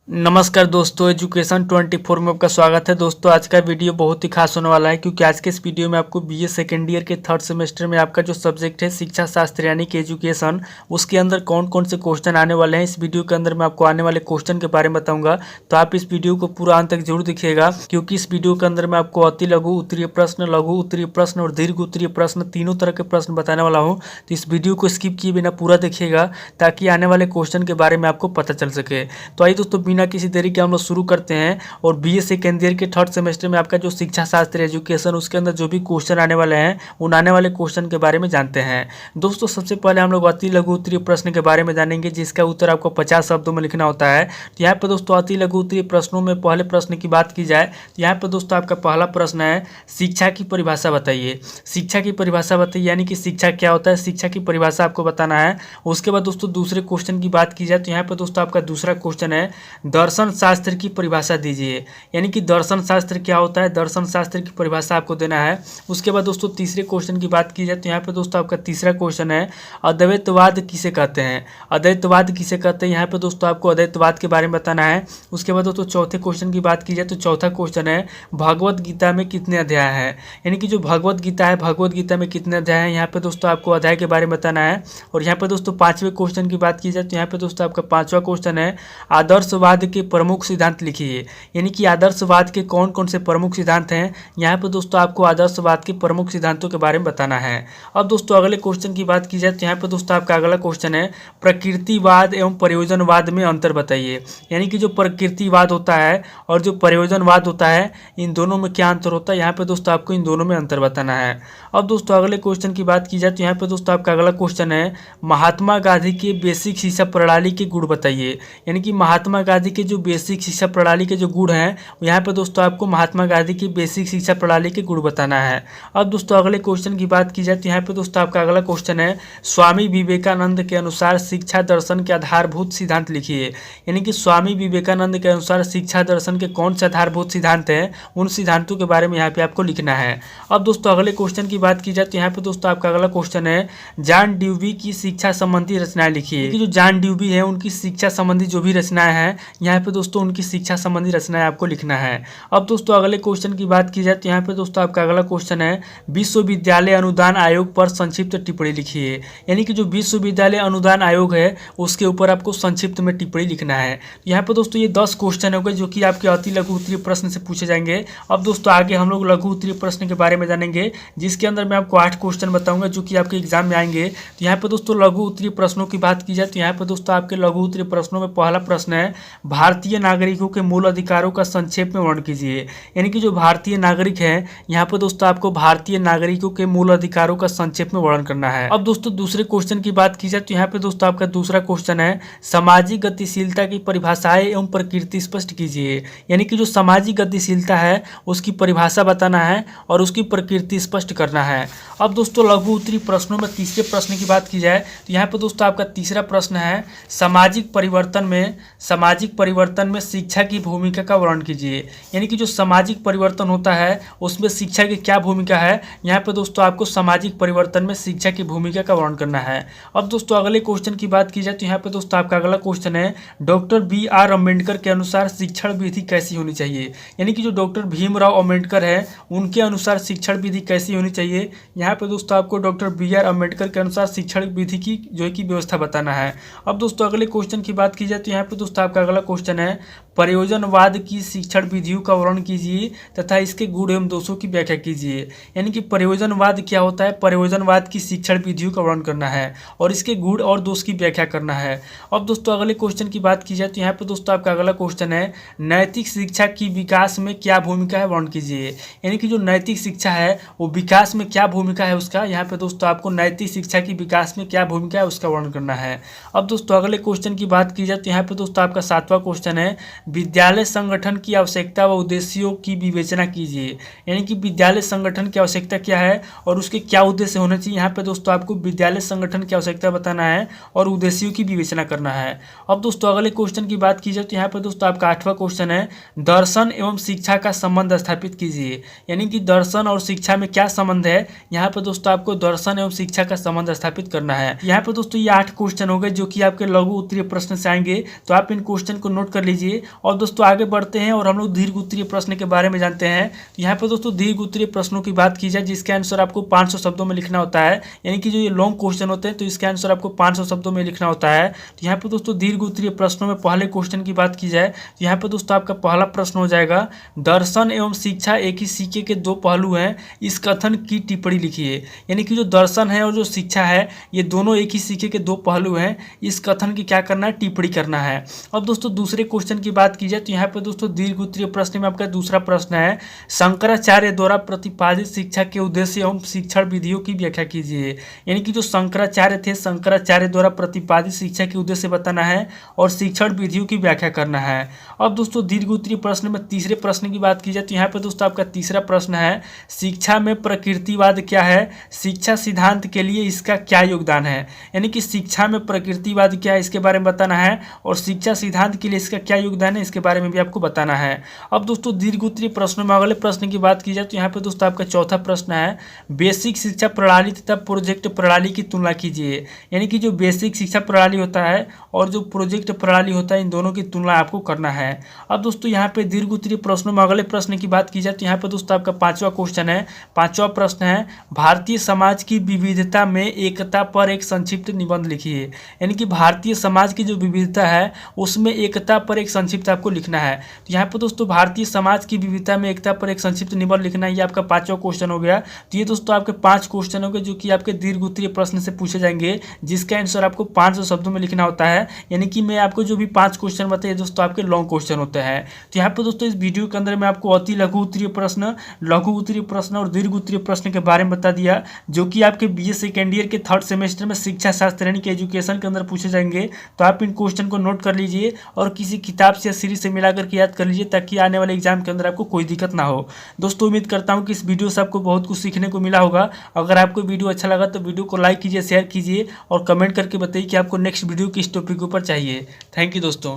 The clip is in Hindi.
नमस्कार दोस्तों, एजुकेशन 24 में आपका स्वागत है। दोस्तों आज का वीडियो बहुत ही खास होने वाला है क्योंकि आज के इस वीडियो में आपको बीए सेकेंड ईयर के थर्ड सेमेस्टर में आपका जो सब्जेक्ट है शिक्षा शास्त्र यानी कि एजुकेशन, उसके अंदर कौन कौन से क्वेश्चन आने वाले हैं इस वीडियो के अंदर मैं आपको आने वाले क्वेश्चन के बारे में बताऊंगा। तो आप इस वीडियो को पूरा अंत तक जरूर देखिएगा क्योंकि इस वीडियो के अंदर मैं आपको अति लघु उत्तरीय प्रश्न, लघु उत्तरीय प्रश्न और दीर्घ उत्तरीय प्रश्न तीनों तरह के प्रश्न बताने वाला हूँ। तो इस वीडियो को स्किप किए बिना पूरा देखिएगा ताकि आने वाले क्वेश्चन के बारे में आपको पता चल सके। तो आइए दोस्तों, बिना किसी देरी के हम लोग शुरू करते हैं और बीए सेकेंड ईयर के थर्ड सेमेस्टर में आपका जो शिक्षा शास्त्र एजुकेशन उसके अंदर जो भी क्वेश्चन आने वाले हैं उन आने वाले क्वेश्चन के बारे में जानते हैं। दोस्तों सबसे पहले हम लोग अति लघु उत्तरीय प्रश्न के बारे में जानेंगे जिसका उत्तर आपको 50 शब्दों में लिखना होता है। तो यहाँ पे दोस्तों अति लघु उत्तरीय प्रश्नों में पहले प्रश्न की बात की जाए तो यहाँ पे दोस्तों आपका पहला प्रश्न है, शिक्षा की परिभाषा बताइए। शिक्षा की परिभाषा बताइए यानी कि शिक्षा क्या होता है, शिक्षा की परिभाषा आपको बताना है। उसके बाद दोस्तों दूसरे क्वेश्चन की बात की जाए तो यहाँ पे दोस्तों आपका दूसरा क्वेश्चन है, दर्शन शास्त्र की परिभाषा दीजिए। यानी कि दर्शन शास्त्र क्या होता है, दर्शन शास्त्र की परिभाषा आपको देना है। उसके बाद दोस्तों तीसरे क्वेश्चन की बात की जाए तो यहाँ पे दोस्तों आपका तीसरा क्वेश्चन है, अद्वैतवाद किसे कहते हैं। अद्वैतवाद किसे कहते हैं, यहाँ पे दोस्तों आपको अद्वैतवाद के बारे में बताना है। उसके बाद दोस्तों चौथे क्वेश्चन की बात की जाए तो चौथा क्वेश्चन है, भगवत गीता में कितने अध्याय हैं। यानी कि जो भगवत गीता है, भगवत गीता में कितने अध्याय हैं, यहाँ पे दोस्तों आपको अध्याय के बारे में बताना है। और यहाँ पे दोस्तों पांचवें क्वेश्चन की बात की जाए तो यहाँ पे दोस्तों आपका पांचवा क्वेश्चन है, आदर्शवाद के प्रमुख सिद्धांत लिखिए। यानी कि आदर्शवाद के कौन कौन से प्रमुख सिद्धांत हैं, यहाँ पे दोस्तों आपको आदर्शवाद के प्रमुख सिद्धांतों के बारे में बताना है। अब दोस्तों अगले क्वेश्चन की बात की जाए तो यहाँ पे दोस्तों आपका अगला क्वेश्चन है, प्रकृतिवाद एवं प्रयोजनवाद में अंतर बताइए। यानी कि जो प्रकृतिवाद होता है और जो प्रयोजनवाद होता है इन दोनों में क्या अंतर होता है, यहाँ पे दोस्तों आपको इन दोनों में अंतर बताना है। अब दोस्तों अगले क्वेश्चन की बात की जाए तो यहाँ पे दोस्तों आपका अगला क्वेश्चन है, महात्मा गांधी के बेसिक शिक्षा प्रणाली के गुण बताइए। यानी कि महात्मा गांधी के जो बेसिक शिक्षा प्रणाली के जो गुण हैं यहाँ पे दोस्तों आपको महात्मा गांधी की बेसिक शिक्षा प्रणाली के गुण बताना है। अब दोस्तों अगले क्वेश्चन की बात की जाए तो यहाँ पे दोस्तों आपका अगला क्वेश्चन है, स्वामी विवेकानंद के अनुसार शिक्षा दर्शन के आधारभूत सिद्धांत लिखिए। यानी कि स्वामी विवेकानंद के अनुसार शिक्षा दर्शन के कौन से आधारभूत सिद्धांत हैं, उन सिद्धांतों के बारे में यहाँ पे आपको लिखना है। अब दोस्तों अगले क्वेश्चन की बात की जाए तो यहाँ पे दोस्तों आपका अगला क्वेश्चन है, जॉन ड्यूवी की शिक्षा संबंधी रचनाएं लिखिए। जो जॉन ड्यूवी है उनकी शिक्षा संबंधी जो भी रचनाएं हैं यहाँ पे दोस्तों उनकी शिक्षा संबंधी रचनाएं आपको लिखना है। अब दोस्तों अगले क्वेश्चन की बात की जाए तो यहाँ पे दोस्तों आपका अगला क्वेश्चन है, विश्वविद्यालय अनुदान आयोग पर संक्षिप्त टिप्पणी लिखिए। यानी कि जो विश्वविद्यालय अनुदान आयोग है उसके ऊपर आपको संक्षिप्त में टिप्पणी लिखना है। यहाँ पे दोस्तों ये 10 क्वेश्चन हो गए जो कि आपके अति लघु उत्तरीय प्रश्न से पूछे जाएंगे। अब दोस्तों आगे हम लोग लघु उत्तरीय प्रश्न के बारे में जानेंगे जिसके अंदर मैं आपको 8 क्वेश्चन बताऊंगा जो कि आपके एग्जाम में आएंगे। तो यहाँ पे दोस्तों लघु उत्तरीय प्रश्नों की बात की जाए तो यहाँ पे दोस्तों आपके लघु उत्तरीय प्रश्नों में पहला प्रश्न है, भारतीय नागरिकों के मूल अधिकारों का संक्षेप में वर्णन कीजिए। यानी कि जो भारतीय नागरिक है यहाँ पे दोस्तों आपको भारतीय नागरिकों के मूल अधिकारों का संक्षेप में वर्णन करना है। अब दोस्तों दूसरे क्वेश्चन की बात की जाए तो यहाँ पे दोस्तों आपका दूसरा क्वेश्चन है, सामाजिक गतिशीलता की परिभाषाएं एवं प्रकृति स्पष्ट कीजिए। यानी कि जो सामाजिक गतिशीलता है उसकी परिभाषा बताना है और उसकी प्रकृति स्पष्ट करना है। अब दोस्तों लघु उत्तरीय प्रश्नों में तीसरे प्रश्न की बात की जाए तो यहाँ पे दोस्तों आपका तीसरा प्रश्न है, सामाजिक परिवर्तन में शिक्षा की भूमिका का वर्णन कीजिए। यानी कि जो सामाजिक परिवर्तन होता है उसमें शिक्षा की क्या भूमिका है, यहाँ पे दोस्तों आपको सामाजिक परिवर्तन में शिक्षा की भूमिका का वर्णन करना है। अब दोस्तों अगले क्वेश्चन की बात की जाए तो यहाँ पे दोस्तों आपका अगला क्वेश्चन है, डॉक्टर BR अम्बेडकर के अनुसार शिक्षण विधि कैसी होनी चाहिए। यानी कि जो डॉक्टर भीमराव अम्बेडकर है उनके अनुसार शिक्षण विधि कैसी होनी चाहिए, यहाँ पे दोस्तों आपको डॉक्टर BR अम्बेडकर के अनुसार शिक्षण विधि की जो है कि व्यवस्था बताना है। अब दोस्तों अगले क्वेश्चन की बात की जाए तो यहाँ पे दोस्तों आपका अगला क्वेश्चन है, प्रयोजनवाद की शिक्षण विधियों का वर्णन कीजिए तथा इसके गुण एवं दोषों की व्याख्या कीजिए। यानी कि प्रयोजनवाद क्या होता है, प्रयोजनवाद की शिक्षण विधियों का वर्णन करना है और इसके गुण और दोष की व्याख्या करना है। अब दोस्तों अगले क्वेश्चन की बात की जाए तो यहाँ पे दोस्तों आपका अगला क्वेश्चन है, नैतिक शिक्षा की विकास में क्या भूमिका है वर्णन कीजिए। यानी कि जो नैतिक शिक्षा है वो विकास में क्या भूमिका है उसका, यहाँ पे दोस्तों आपको नैतिक शिक्षा की विकास में क्या भूमिका है उसका वर्णन करना है। अब दोस्तों अगले क्वेश्चन की बात की जाए तो यहाँ पे दोस्तों आपका 7वां क्वेश्चन है, विद्यालय संगठन की आवश्यकता व उद्देश्यों की विवेचना कीजिए। यानी कि विद्यालय संगठन की आवश्यकता क्या है और उसके क्या उद्देश्य होने चाहिए, यहाँ पे दोस्तों आपको विद्यालय संगठन की आवश्यकता बताना है और उद्देश्यों की विवेचना करना है। अब दोस्तों अगले क्वेश्चन की बात की जाए तो यहाँ पे दोस्तों आपका 8वां क्वेश्चन है, दर्शन एवं शिक्षा का संबंध स्थापित कीजिए। यानी कि दर्शन और शिक्षा में क्या संबंध है, यहाँ पे दोस्तों आपको दर्शन एवं शिक्षा का संबंध स्थापित करना है। यहाँ पे दोस्तों ये 8 क्वेश्चन हो गए जो कि आपके लघु उत्तरीय प्रश्न से आएंगे। तो आप इन क्वेश्चन को नोट कर लीजिए और दोस्तों आगे बढ़ते हैं और हम लोग दीर्घ उत्तरीय प्रश्न के बारे में जानते हैं। तो यहाँ पे दोस्तों दीर्घ उत्तरीय प्रश्नों की बात की जाए जिसके आंसर आपको 500 शब्दों में लिखना होता है, यानी कि जो ये लॉन्ग क्वेश्चन होते हैं तो इसके आंसर आपको 500 शब्दों में लिखना होता है। तो यहाँ पे दोस्तों दीर्घ उत्तरीय प्रश्नों में पहले क्वेश्चन की बात की जाए तो यहाँ पे दोस्तों आपका पहला प्रश्न हो जाएगा, दर्शन एवं शिक्षा एक ही सिक्के के दो पहलू हैं, इस कथन की टिप्पणी लिखिए। यानी कि जो दर्शन है और जो शिक्षा है ये दोनों एक ही सिक्के के दो पहलू हैं, इस कथन की क्या करना है, टिप्पणी करना है। अब दोस्तों दूसरे क्वेश्चन की बात की जाए तो यहाँ पे दोस्तों दीर्घ उत्तरीय प्रश्न में आपका दूसरा प्रश्न है, शंकराचार्य द्वारा प्रतिपादित शिक्षा के उद्देश्य एवं शिक्षण विधियों की व्याख्या कीजिए। यानी कि जो शंकराचार्य थे, शंकराचार्य द्वारा प्रतिपादित शिक्षा के उद्देश्य बताना है और शिक्षण विधियों की व्याख्या करना है। अब दोस्तों दीर्घ उत्तरीय प्रश्न में तीसरे प्रश्न की बात की जाए तो यहाँ पे दोस्तों आपका तीसरा प्रश्न है, शिक्षा में प्रकृतिवाद क्या है, शिक्षा सिद्धांत के लिए इसका क्या योगदान है। यानी कि शिक्षा में प्रकृतिवाद क्या है इसके बारे में बताना है और शिक्षा सिद्धांत के लिए इसका क्या योगदान है इसके बारे में भी आपको बताना है। अब दोस्तों दीर्घ उत्तरीय प्रश्नों में अगले प्रश्न की बात की जाए तो यहाँ पे दोस्तों आपका चौथा प्रश्न है, बेसिक शिक्षा प्रणाली तथा प्रोजेक्ट प्रणाली की तुलना कीजिए। यानी कि जो बेसिक शिक्षा प्रणाली होता है और जो प्रोजेक्ट प्रणाली होता है इन दोनों की तुलना आपको करना है। अब दोस्तों यहाँ पे दीर्घ उत्तरीय प्रश्नों में अगले प्रश्न की बात की जाए तो यहाँ पे दोस्तों आपका पांचवा क्वेश्चन है, पांचवा प्रश्न है, भारतीय समाज की विविधता में एकता पर एक संक्षिप्त निबंध लिखिए। यानी कि भारतीय समाज की जो विविधता है उसमें एकता पर एक संक्षिप्त आपको लिखना है। तो यहाँ पे दोस्तों भारतीय समाज की विविधता में एकता पर एक संक्षिप्त निबंध लिखना है, ये आपका पांचवा क्वेश्चन हो गया। तो ये दोस्तों आपके 5 क्वेश्चन हो गए जो कि आपके दीर्घ उत्तरीय प्रश्न से पूछे जाएंगे जिसका आंसर आपको 500 शब्दों में लिखना होता है। यानी कि मैं आपको जो भी 5 क्वेश्चन बताए दोस्तों आपके लॉन्ग क्वेश्चन होते हैं। तो यहाँ पे दोस्तों इस वीडियो के अंदर मैं आपको अति लघु उत्तरीय प्रश्न, लघु उत्तरीय प्रश्न और दीर्घ उत्तरीय प्रश्न के बारे में बता दिया जो कि आपके बीए सेकेंड ईयर के 3rd सेमेस्टर में शिक्षा शास्त्र यानी कि एजुकेशन के अंदर पूछे जाएंगे। तो आप इन क्वेश्चन को नोट कर लीजिए और किसी किताब से या सीरीज से मिला करके याद कर लीजिए ताकि आने वाले एग्जाम के अंदर आपको कोई दिक्कत ना हो। दोस्तों उम्मीद करता हूँ कि इस वीडियो से आपको बहुत कुछ सीखने को मिला होगा। अगर आपको वीडियो अच्छा लगा तो वीडियो को लाइक कीजिए, शेयर कीजिए और कमेंट करके बताइए कि आपको नेक्स्ट वीडियो किस टॉपिक के ऊपर चाहिए। थैंक यू दोस्तों।